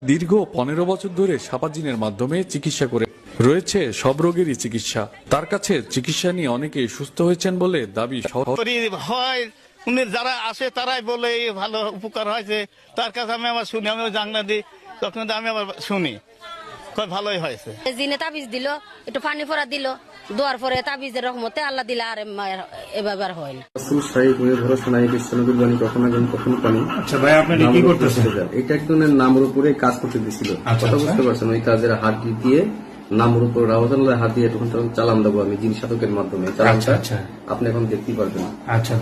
দীর্ঘ ১৫ বছর ধরে সাপাজিনের মাধ্যমে চিকিৎসা করে রয়েছে সব রোগেরই চিকিৎসা। তার কাছে চিকিৎসা নিয়ে অনেকেই সুস্থ হয়েছেন বলে দাবি। হয় উনি যারা আসে তারাই বলে ভালো উপকার হয়েছে, তার কাছে আমি আবার শুনি, আমি জাংলা দিই, তখন আমি আবার শুনি ভালোই হয়েছে। জিনে তাবিজ দিল, একটু পানি ফোড়া দিল, দোয়ার পরে তাবিজের রহমতে আল্লাহ দিলে আর এভাবে আর হয় না। আচ্ছা ভাই, আপনি কি করতেছেন? এটা একজনের নামের উপরে কাজ করতে দিছিল, কথা বুঝতে পারছেন? ওই কাজের হাত দিয়ে নামের উপর রাউজানুল্লাহ হাত দিয়ে তখন চালান দেবো আমি জিন সাধকের মাধ্যমে। আপনি এখন দেখতে পারবেন। আচ্ছা,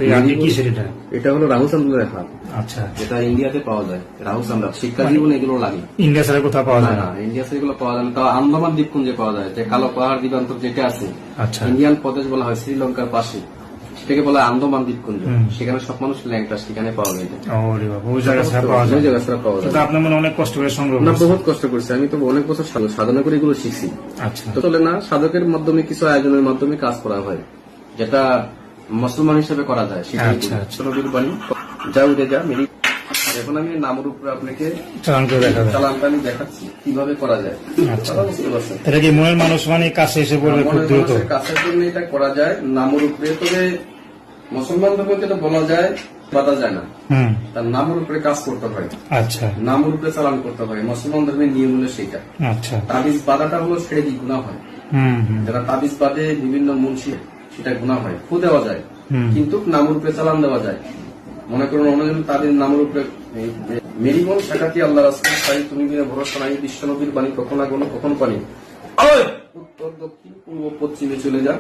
এটা হলো রাহুসান্দার হাত। আচ্ছা, যেটা ইন্ডিয়াতে পাওয়া যায়। রাহুসান্দা শিক্ষা জীবনে এগুলো লাগে। ইন্ডিয়া ছাড়া কোথাও পাওয়া যায় না? ইন্ডিয়া ছাড়া এগুলো পাওয়া যায় না। তাও আন্দামান দ্বীপপুঞ্জে পাওয়া যায়, যে কালো পাহাড় দ্বীপান্তর যেটা আছে। আচ্ছা, ইন্ডিয়ান প্রদেশ বলা হয় শ্রীলঙ্কার পাশে, সেটাকে বলা হয় আন্দামান দ্বীপপুঞ্জ। সেখানে সব মানুষ ল্যাংটা সেখানে পাওয়া যায়। ওই জায়গা ছাড়া পাওয়া যায়। আপনি মনে অনেক কষ্ট করে সংগ্রহ করেছেন? বহুত কষ্ট করছি আমি, তো অনেক বছর সাধনা করে এগুলো শিখছি। আচ্ছা, তো চলে না, সাধকের মাধ্যমে কিছু আয়োজনের মাধ্যমে কাজ করা হয়, যেটা মুসলমান হিসেবে করা যায়। সেটা নবীর বাণী যা উঠে যা মেরি। এখন আমি নামের উপরে আপনাকে চালানটা আমি দেখাচ্ছি কিভাবে করা যায়। এটা কি মনের মানুষ মানে কাছে এসে পড়বে খুব দ্রুত? কাছের জন্য এটা করা যায় নামের উপরে। তবে মুসলমান ধর্মে যেটা বলা যায় বাধা যায় না, তার নামের উপরে কাজ করতে হয়। আচ্ছা, নামের উপরে চালান করতে হয়। মুসলমান ধর্মের নিয়ম হলো সেটা। আচ্ছা, তাবিজ বাধাটা হলো ছেড়ে দিয়ে গুণা হয়। যারা তাবিজ বাদে বিভিন্ন মুন্সি, সেটা গুণা হয়। ফু দেওয়া যায়, কিন্তু নামের উপরে চালান দেওয়া যায়। মনে করুন অন্যজন তাদের নামের উপরে মেরিগন শাখাতি আল্লাহ রাসূল সাই তুমি বিনা ভরসা নাই, বিশ্ব নবীর বাণী কখন আগুন কখন পানি, উত্তর দক্ষিণ পূর্ব পশ্চিমে চলে যা,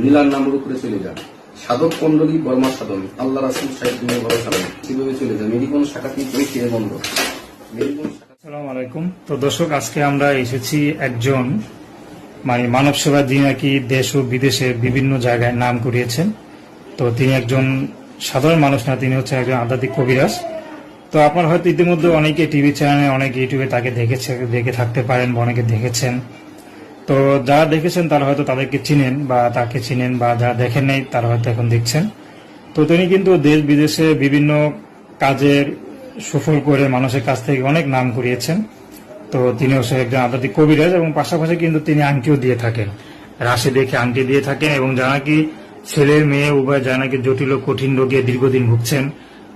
নীলার নামের উপরে চলে যা, সাধক মন্ডলী বর্মা সাধন আল্লাহ রাসূল সাই তুমি ভরসা নাই, কিভাবে চলে যা, মেরিগন শাখাতি ওই ছেড়ে বন্ধ। আসসালামু আলাইকুম। তো দর্শক, আজকে আমরা এসেছি একজন মানব সেবা, যিনি নাকি দেশ ও বিদেশে বিভিন্ন জায়গায় নাম করিয়েছেন। তো তিনি একজন সাধারণ মানুষ না, তিনি হচ্ছে একজন আধ্যাত্মিক কবিরাজ। তো আপনার হয়তো ইতিমধ্যে অনেকে টিভি চ্যানেলে, অনেক ইউটিউবে তাকে দেখে থাকতে পারেন বা অনেকে দেখেছেন। তো যারা দেখেছেন তারা হয়তো তাদেরকে চিনেন বা তাকে চিনেন, বা যারা দেখেন নাই তারা হয়তো এখন দেখছেন। তো তিনি কিন্তু দেশ বিদেশে বিভিন্ন কাজের সফল করে মানুষের কাছ থেকে অনেক নাম করিয়েছেন। তো তিনি হচ্ছে একজন আধ্যাত্মিক কবিরাজ, এবং পাশাপাশি কিন্তু তিনি আংটিও দিয়ে থাকেন, রাশি দেখে আংটি দিয়ে থাকেন। এবং যারা নাকি ছেলে মেয়ে উভয়, যারা নাকি জটিল ও কঠিন রোগে দীর্ঘদিন ভুগছেন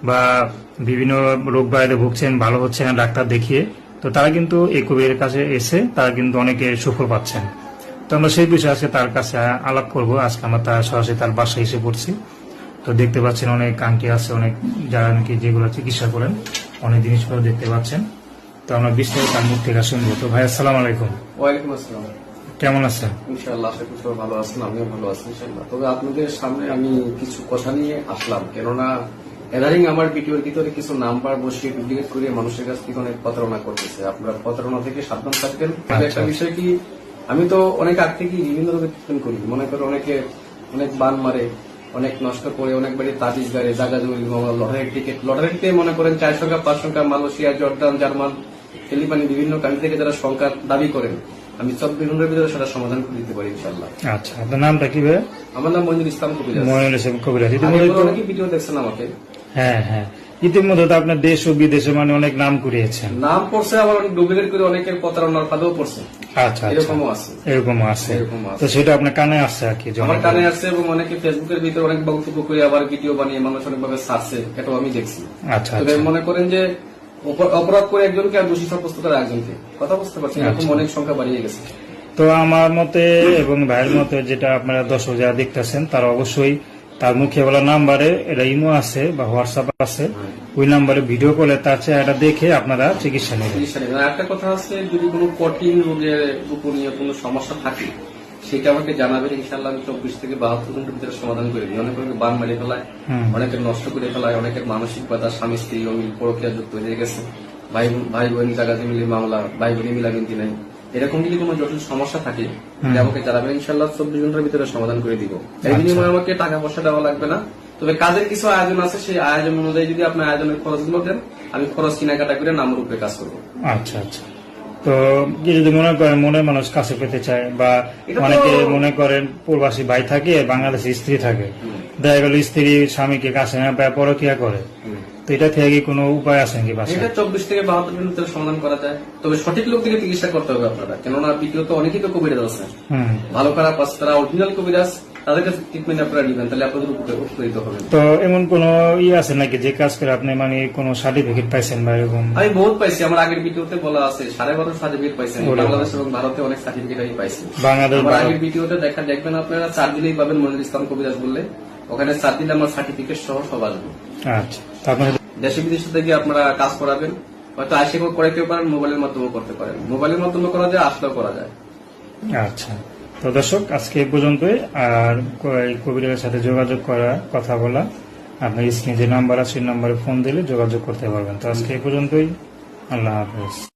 বা বিভিন্ন রোগ বাড়িতে ভুগছেন, ভালো হচ্ছে না ডাক্তার দেখিয়ে, তো তারা কিন্তু এই কবিরের কাছে এসে তারা কিন্তু অনেকে সুফল পাচ্ছেন। তো আমরা সেই বিষয়ে আজকে তার কাছে আলাপ করব। আজকে আমরা তার সরাসরি তার বাসায় এসে পড়ছি। তো দেখতে পাচ্ছেন অনেক আংটি আছে, অনেক যারা নাকি যেগুলো চিকিৎসা করেন, অনেক জিনিসপত্র দেখতে পাচ্ছেন। তো আমরা বিস্তারিত তার মুখ থেকে শুনবো। তো ভাই, আসসালাম আলাইকুম। ওয়ালাইকুম আসসালাম। কেমন আছেন? ইনশাআল্লাহ আশা করি সবাই ভালো আছেন, আমিও ভালো আছি ইনশাআল্লাহ। তবে আপনাদের সামনে আমি কিছু কথা নিয়ে আসলাম, কেননা এদারিং আমার ভিডিওর ভিতরে কিছু নাম্বার বসিয়ে ডুপ্লিকেট করে মানুষের কাছ থেকে অনেক প্রতারণা করতেছে। আপনারা প্রতারণা থেকে সাবধান থাকবেন। একটা বিষয় কি, আমি তো অনেক আগ থেকে বিভিন্ন রোগে ট্রিটমেন্ট করি। মনে করো অনেকে অনেক বান মারে, অনেক নষ্ট করে, অনেক বাড়ি তাবিজ গাড়ে, জায়গা জমি মামলা, লটারির টিকিট, লটারিতে মনে করেন 400 টাকা 500 টাকা, মালয়েশিয়া, জর্দান, জার্মান, ফিলিপাইন বিভিন্ন কান্ট্রি থেকে যারা সংখ্যা দাবি করেন, আমি 24 ঘন্টার ভিতরে সেটা সমাধান করে দিতে পারি ইনশাআল্লাহ। আচ্ছা, আপনার নামটা কি ভাই? আমার নাম মইনুল ইসলাম কবিরাজ। মইনুল ইসলাম কবিরাজ। অনেকে ভিডিও দেখছেন আমাকে। হ্যাঁ হ্যাঁ, ইতিমধ্যে তো আপনার দেশ ও বিদেশে মানে অনেক নাম করিয়েছেন। নাম পড়ছে, আবার অনেক ডুপ্লিকেট করে অনেকের প্রতারণার ফাঁদেও পড়ছে। আচ্ছা, এরকমও আছে। এরকমও আছে। তো সেটা আপনার কানে আসছে আর কি? আমার কানে আসছে, এবং অনেকে ফেসবুকের ভিতরে অনেক বক্তব্য করে আবার ভিডিও বানিয়ে মানুষ অনেকভাবে ছাড়ছে, এটাও আমি দেখছি। আচ্ছা, তবে মনে করেন যে অপরাধ করে একজনকে আর দোষী সাব্যস্ত করে একজনকে, কথা বুঝতে পারছেন, এরকম অনেক সংখ্যা বাড়িয়ে গেছে। তো আমার মতে এবং ভাইয়ের মতে, যেটা আপনারা দর্শক যারা দেখতেছেন তারা অবশ্যই তার মুখে বলা নাম্বারে, এটা ইমো আছে বা হোয়াটসঅ্যাপ আছে, ওই নাম্বারে ভিডিও কলে তার চেহারা দেখে আপনারা চিকিৎসা নেবেন। একটা কথা আছে, যদি কোনো কঠিন রোগের উপর নিয়ে কোনো সমস্যা থাকে সেটা আমাকে জানাবেন, ইনশাআল্লাহ আমি 24 থেকে 72 ঘন্টার ভিতরে সমাধান করে দিই। অনেক অনেকে বান মেরে ফেলায়, অনেকের নষ্ট করে ফেলায়, অনেকের মানসিক বাধা, স্বামী স্ত্রী অমিল পরকীয়া যুক্ত হয়ে গেছে, ভাই বোন জায়গা জমির মামলা, ভাই বোন মিলামিন্তি নাই, এরকম যদি কোনো জটিল সমস্যা থাকে আমাকে জানাবেন, ইনশাআল্লাহ 24 ঘন্টার ভিতরে সমাধান করে দিব। এই বিনিময়ে আমাকে টাকা পয়সা দেওয়া লাগবে না। তবে কাজের কিছু আয়োজন আছে, সেই আয়োজন অনুযায়ী যদি আপনার আয়োজনের খরচগুলো দেন, আমি খরচ কেনাকাটা করে নামের উপরে কাজ করবো। আচ্ছা আচ্ছা। তো যদি মনে করেন মনের মানুষ কাছে পেতে চায়, বা অনেকে মনে করেন প্রবাসী ভাই থাকে, বাংলাদেশি স্ত্রী থাকে, দেখা গেল স্ত্রী স্বামীকে কাছে না পায় পরকীয়া করে, তো এটা থেকে কি কোনো উপায় আছে নাকি বাসায়? এটা 24 থেকে 72 ঘন্টার ভিতরে সমাধান করা যায়, তবে সঠিক লোক থেকে চিকিৎসা করতে হবে আপনারা, কেননা ভিডিও তো অনেকেই তো কবিরাজ আছে, হুম। ভালো খারাপ আছে, তারা অরিজিনাল কবিরাজ, তাদের কাছে ট্রিটমেন্ট আপনারা নিবেন, তাহলে আপনাদের উপকৃত হবেন। তো এমন কোন আছে নাকি যে কাজ করে আপনি মানে কোনো সার্টিফিকেট পাইছেন বা এরকম? আমি বহুত পাইছি, আমার আগের ভিডিওতে বলা আছে 12.5 সার্টিফিকেট পাইছি আমি। ওরে বাংলাদেশ এবং ভারতে অনেক সার্টিফিকেট আমি পাইছি। বাংলাদেশ, আমার ভারত। আগের ভিডিওতে দেখবেন আপনারা 4 দিলেই পাবেন মনিরুল ইসলাম কবিরাজ বললে, ওখানে 4 দিলে আমার সার্টিফিকেট সহ সব আসবে। আচ্ছা, তো আপনি দেশে বিদেশে থেকে আপনারা কাজ করাবেন, হয়তো আসে করাইতেও পারেন, মোবাইলের মাধ্যমে করতে পারেন, মোবাইলের মাধ্যমে করা যায়, আসলেও করা যায়। আচ্ছা, তো দর্শক আজকে এই পর্যন্তই। আর কবিরের সাথে যোগাযোগ করা, কথা বলা, আপনার স্ক্রিনে যে নাম্বার আছে সেই নাম্বারে ফোন দিলে যোগাযোগ করতে পারবেন। তো আজকে এই পর্যন্তই। আল্লাহ হাফেজ।